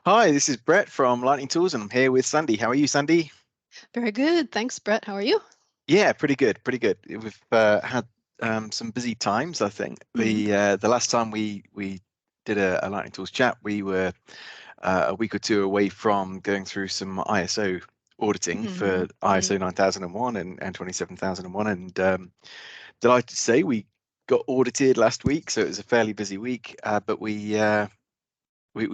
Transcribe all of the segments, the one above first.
Hi, this is Brett from Lightning Tools, and I'm here with Sandy. How are you, Sandy? Very good. Thanks, Brett. How are you? Yeah, pretty good, pretty good. We've had some busy times, I think. Mhm. The last time we did a Lightning Tools chat, we were a week or two away from going through some ISO auditing for Mhm. Mhm. ISO 9001 and 27001, and delighted to say we got audited last week, so it was a fairly busy week, but we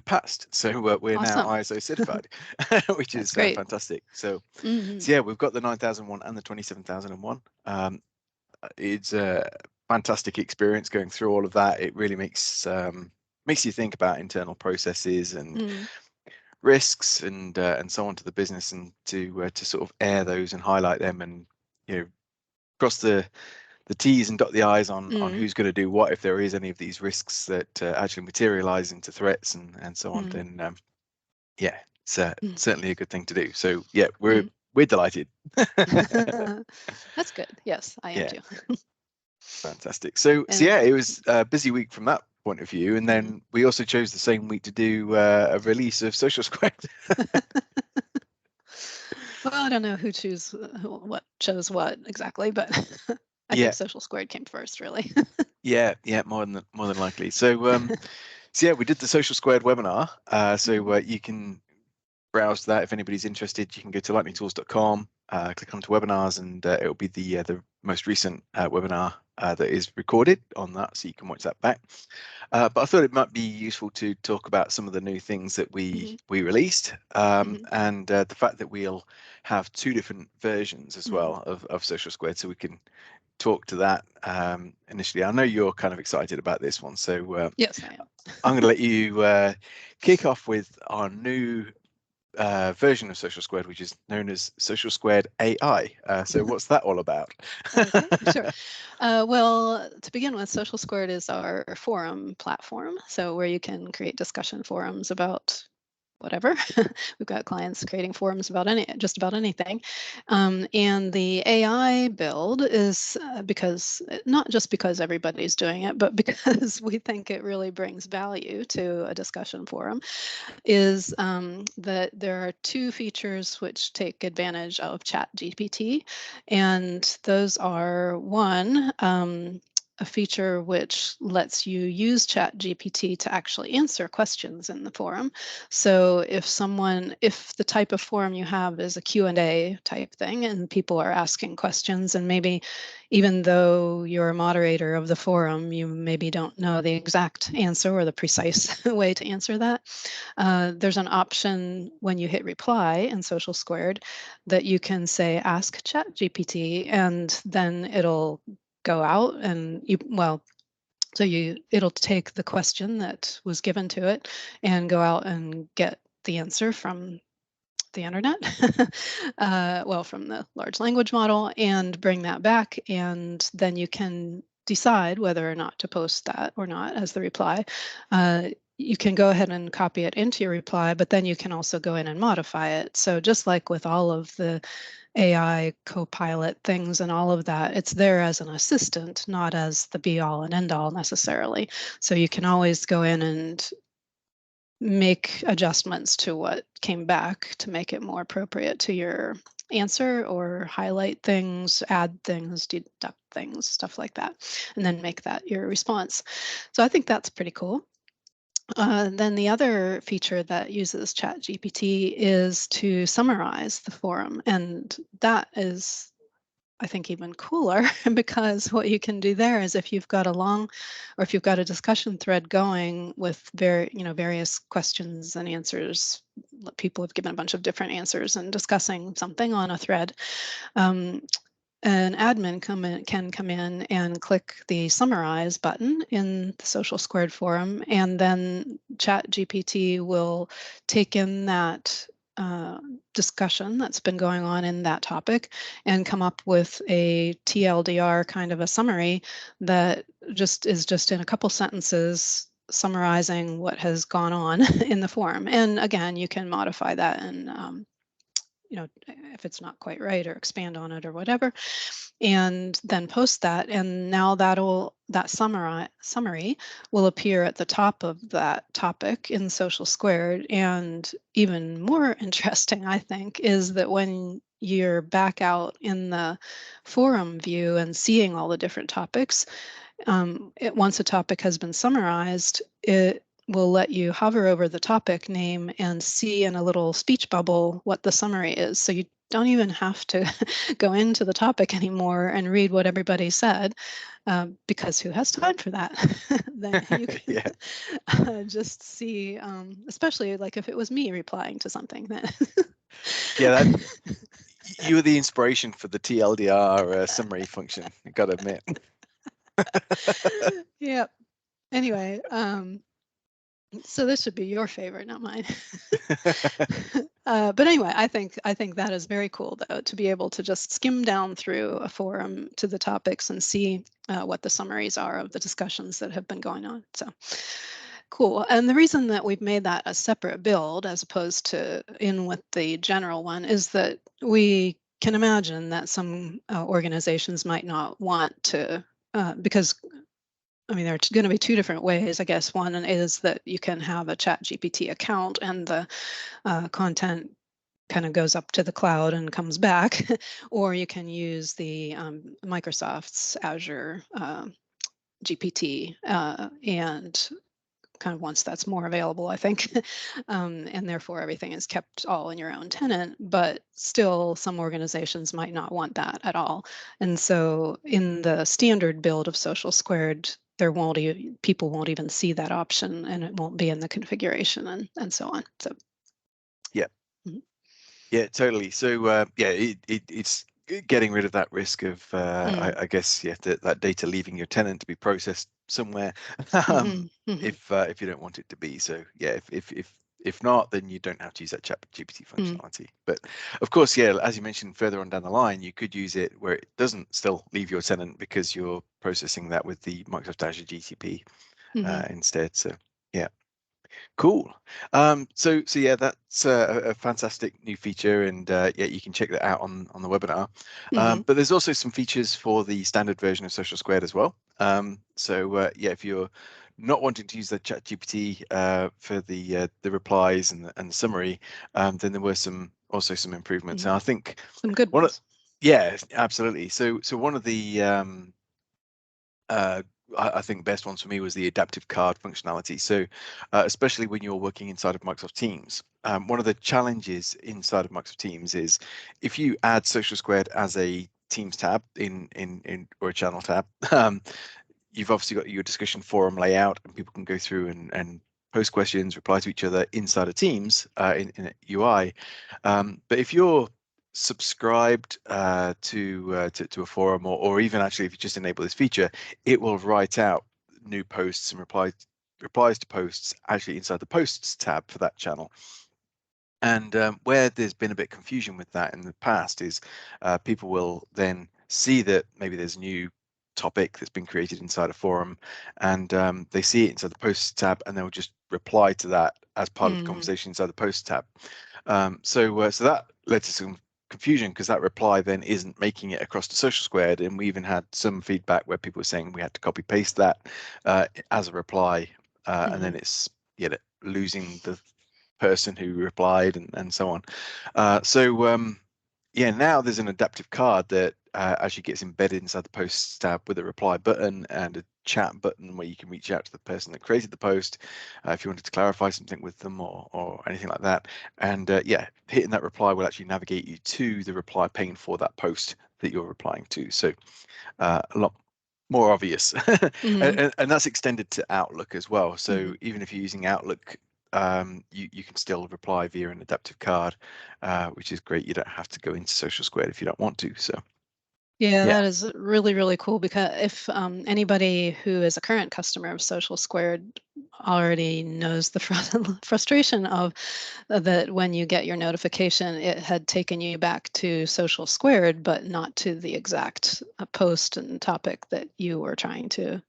passed, so we're now Awesome. ISO certified, which That's is great. fantastic. So Mhm. yeah, we've got the 9001 and the 27001. It's a fantastic experience going through all of that. It really makes you think about internal processes and Mhm. risks and so on to the business, and to sort of air those and highlight them, and cross the T's and dot the I's on Mhm. who's going to do what if there is any of these risks that actually materialize into threats and so on. Mhm. Then yeah, it's Mhm. certainly a good thing to do. So yeah, we're Mhm. we're delighted. That's good. Yes, I am Yeah, too. fantastic. So And yeah, it was a busy week from that point of view, and mhm. then we also chose the same week to do a release of Social Squared. Well, I don't know what chose what exactly, but I think Yeah, Social Squared came first, really. yeah, more than likely. So yeah, we did the Social Squared webinar. So Mhm. you can browse that if anybody's interested. You can go to lightningtools.com, click onto webinars, and it'll be the most recent webinar that is recorded on that, so you can watch that back. But I thought it might be useful to talk about some of the new things that we Mhm. released, Mhm. and the fact that we'll have two different versions as Mhm. well of Social Squared, so we can talk to that initially. I know you're kind of excited about this one, so Yes, I am. I'm going to let you kick off with our new version of Social Squared, which is known as Social Squared AI. So what's that all about? Okay, sure. Well, to begin with, Social Squared is our forum platform, so where you can create discussion forums about whatever. We've got clients creating forums about just about anything. And the AI build is because not just because everybody's doing it, but because we think it really brings value to a discussion forum, is that there are two features which take advantage of ChatGPT, and those are one, a feature which lets you use ChatGPT to actually answer questions in the forum. So if the type of forum you have is a Q&A type thing and people are asking questions, and maybe even though you're a moderator of the forum, you maybe don't know the exact answer or the precise way to answer that, there's an option when you hit reply in Social Squared that you can say ask ChatGPT, and then it'll go out and it'll take the question that was given to it and go out and get the answer from the internet, from the large language model, and bring that back, and then you can decide whether or not to post that or not as the reply. You can go ahead and copy it into your reply, but then you can also go in and modify it. So just like with all of the AI co-pilot things and all of that, it's there as an assistant, not as the be all and end all necessarily. So you can always go in and make adjustments to what came back to make it more appropriate to your answer, or highlight things, add things, deduct things, stuff like that, and then make that your response. So I think that's pretty cool. Then the other feature that uses ChatGPT is to summarize the forum, and that is, I think, even cooler because what you can do there is if you've got if you've got a discussion thread going with various questions and answers, people have given a bunch of different answers and discussing something on a thread, um, an admin can come in and click the summarize button in the Social Squared forum, and then ChatGPT will take in that discussion that's been going on in that topic and come up with a TLDR kind of a summary that just in a couple sentences summarizing what has gone on in the forum. And again, you can modify that if it's not quite right, or expand on it or whatever, and then post that. And now that summary will appear at the top of that topic in Social Squared. And even more interesting, I think, is that when you're back out in the forum view and seeing all the different topics, once a topic has been summarized, it will let you hover over the topic name and see in a little speech bubble what the summary is. So you don't even have to go into the topic anymore and read what everybody said, because who has time for that? Then you can Yeah. just see, especially like if it was me replying to something. That Yeah, you were the inspiration for the TLDR summary function, I gotta admit. Yeah. Anyway, so this should be your favorite, not mine. But anyway, I think that is very cool, though, to be able to just skim down through a forum to the topics and see what the summaries are of the discussions that have been going on. So cool. And the reason that we've made that a separate build as opposed to in with the general one is that we can imagine that some organizations might not want to, because I mean, there's going to be two different ways, I guess. One is that you can have a Chat GPT account, and the content kind of goes up to the cloud and comes back, or you can use the Microsoft's Azure GPT, and kind of once that's more available, I think, and therefore everything is kept all in your own tenant. But still, some organizations might not want that at all. And so in the standard build of Social Squared, people won't even see that option, and it won't be in the configuration, and so on. So Yeah. mhm. Yeah, totally. So yeah, it's getting rid of that risk of I guess that data leaving your tenant to be processed somewhere, Mhm, mhm, if you don't want it to be. So yeah, if not, then you don't have to use that Chat GPT mhm, functionality. But of course, yeah, as you mentioned further on down the line, you could use it where it doesn't still leave your tenant because you're processing that with the Microsoft Azure GCP mhm, instead. So yeah. Cool. So yeah, that's a fantastic new feature, and yeah, you can check that out on the webinar. mhm, But there's also some features for the standard version of Social Squared as well. So yeah, if you're not wanting to use the ChatGPT for the replies and the summary, then there were also some improvements. mhm. And I think Some good one of ones. yeah, absolutely. So one of the uh, I think best ones for me was the adaptive card functionality. So especially when you're working inside of Microsoft Teams, one of the challenges inside of Microsoft Teams is if you add Social Squared as a Teams tab in or a channel tab, you've obviously got your discussion forum layout, and people can go through and post questions, reply to each other inside of Teams in UI. But if you're subscribed to a forum, or even actually if you just enable this feature, it will write out new posts and replies to posts actually inside the posts tab for that channel. And where there's been a bit of confusion with that in the past is people will then see that maybe there's a new topic that's been created inside a forum, and they see it inside the posts tab, and they'll just reply to that as part of the Mhm, conversation inside the posts tab. So that led to some confusion because that reply then isn't making it across to Social Squared, and we even had some feedback where people were saying we had to copy paste that as a reply, and mhm, then it's losing the person who replied and so on. So yeah, now there's an adaptive card that actually gets embedded inside the posts tab with a reply button and a chat button where you can reach out to the person that created the post if you wanted to clarify something with them or anything like that. And yeah, hitting that reply will actually navigate you to the reply pane for that post that you're replying to. So a lot more obvious. mhm, And that's extended to Outlook as well. So mhm. even if you're using Outlook, you can still reply via an adaptive card, which is great. You don't have to go into Social Squared if you don't want to. So Yeah, yeah. that is really, really cool, because if anybody who is a current customer of Social Squared already knows the frustration of that when you get your notification, it had taken you back to Social Squared, but not to the exact post and topic that you were trying to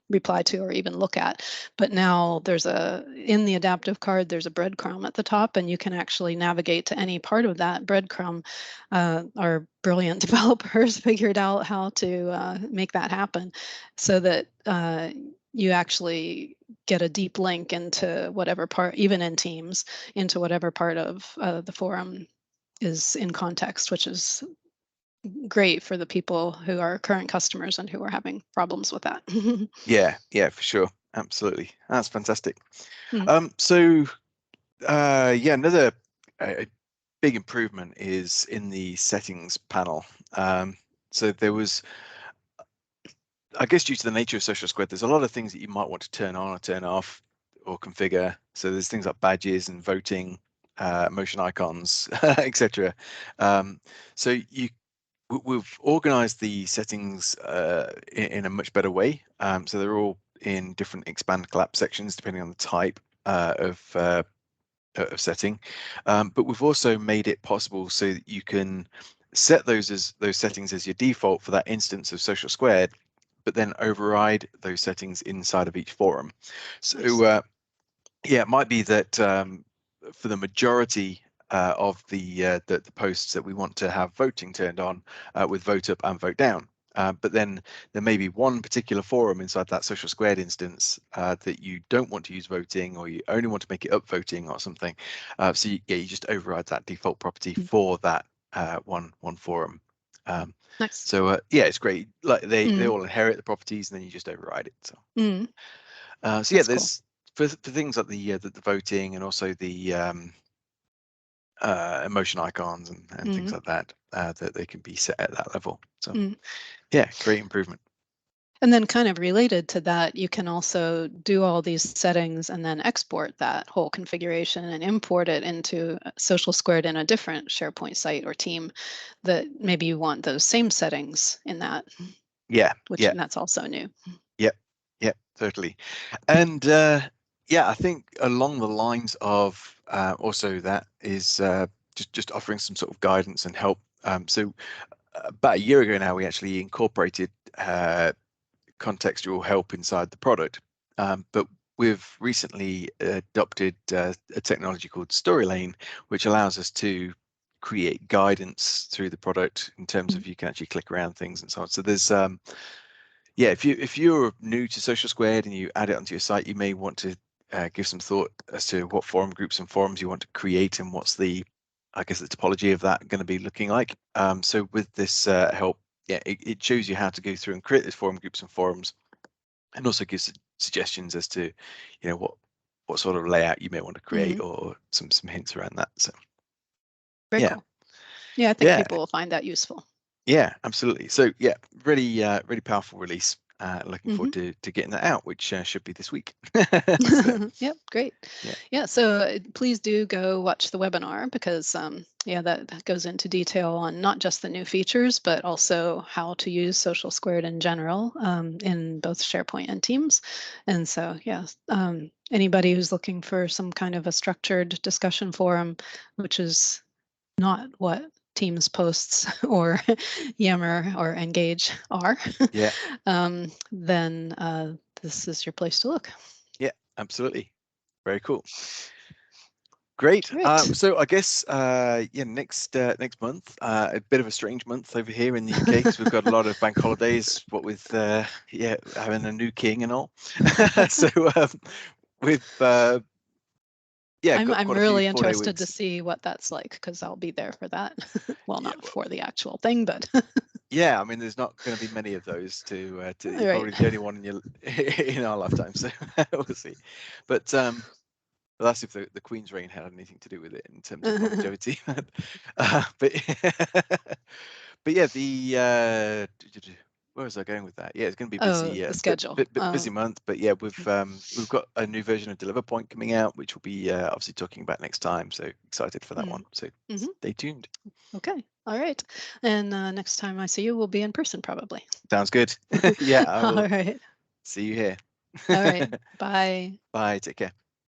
reply to or even look at. But now in the adaptive card, there's a breadcrumb at the top, and you can actually navigate to any part of that breadcrumb. Our brilliant developers figured out how to make that happen so that you actually get a deep link into whatever part, even in Teams, into whatever part of the forum is in context, which is great for the people who are current customers and who are having problems with that. Yeah, for sure. Absolutely. That's fantastic. Mm, So yeah, another big improvement is in the settings panel. So there was, I guess, due to the nature of Social Squared, there's a lot of things that you might want to turn on or turn off or configure. So there's things like badges and voting, motion icons, etc. So we've organized the settings in a much better way. So they're all in different expand collapse sections depending on the type of setting. But we've also made it possible so that you can set those settings as your default for that instance of Social Squared, but then override those settings inside of each forum. So nice. yeah, it might be that for the majority of the posts that we want to have voting turned on with vote up and vote down. But then there may be one particular forum inside that Social Squared instance that you don't want to use voting, or you only want to make it up voting or something. So you just override that default property Mm, for that one forum. nice. So yeah, it's great. Like they Mm, all inherit the properties, and then you just override it. So mm, so yeah, that's cool. there's for things like the voting and also the emotion icons and things Mm, like that that they can be set at that level. So mm. yeah, great improvement. And then, kind of related to that, you can also do all these settings and then export that whole configuration and import it into Social Squared in a different SharePoint site or team that maybe you want those same settings in that, Yeah, which yeah, and that's also new. yeah, yeah, totally. And yeah, I think along the lines of also that is just offering some sort of guidance and help. So about a year ago now, we actually incorporated contextual help inside the product. But we've recently adopted a technology called Story Lane, which allows us to create guidance through the product in terms Mm, of you can actually click around things and so on. So there's yeah, if you're new to Social Squared and you add it onto your site, you may want to give some thought as to what forum groups and forums you want to create and what's the, I guess, the topology of that going to be looking like. So with this help, yeah, it shows you how to go through and create those forum groups and forums, and also gives suggestions as to, what sort of layout you may want to create, mhm. or some hints around that. So Very yeah, cool. Yeah, I think yeah, people will find that useful. yeah, absolutely. So yeah, really powerful release. Looking Hmm. forward to getting that out, which should be this week. So Yep, great. yeah, Yeah, so please do go watch the webinar because yeah, that goes into detail on not just the new features, but also how to use Social Squared in general in both SharePoint and Teams. And so, yeah, anybody who's looking for some kind of a structured discussion forum, which is not what Teams posts or Yammer or Engage are, yeah, then this is your place to look. yeah, absolutely. Very cool. Great. Great. So I guess yeah, next month, a bit of a strange month over here in the UK because we've got a lot of bank holidays. What with yeah, having a new king and all. So with yeah, got I'm quite a few really 4-day interested to weeks. see what that's like because I'll be there for that. Well, Yeah, not well, for the actual thing, but yeah. I mean, there's not going to be many of those. You're right. probably the only one in your in our lifetime. So we'll see. But well, that's if the Queen's reign had anything to do with it in terms of longevity. But but yeah, the where was I going with that? Yeah, it's going to be Oh, busy, the bit, schedule. bit busy month. But yeah, we've got a new version of Deliver Point coming out, which we'll be obviously talking about next time. So excited for that one. So Mm-hmm. stay tuned. Okay. All right. And next time I see you, we'll be in person probably. Sounds good. Yeah, I All will right. see you here. All right. Bye. Bye. Take care.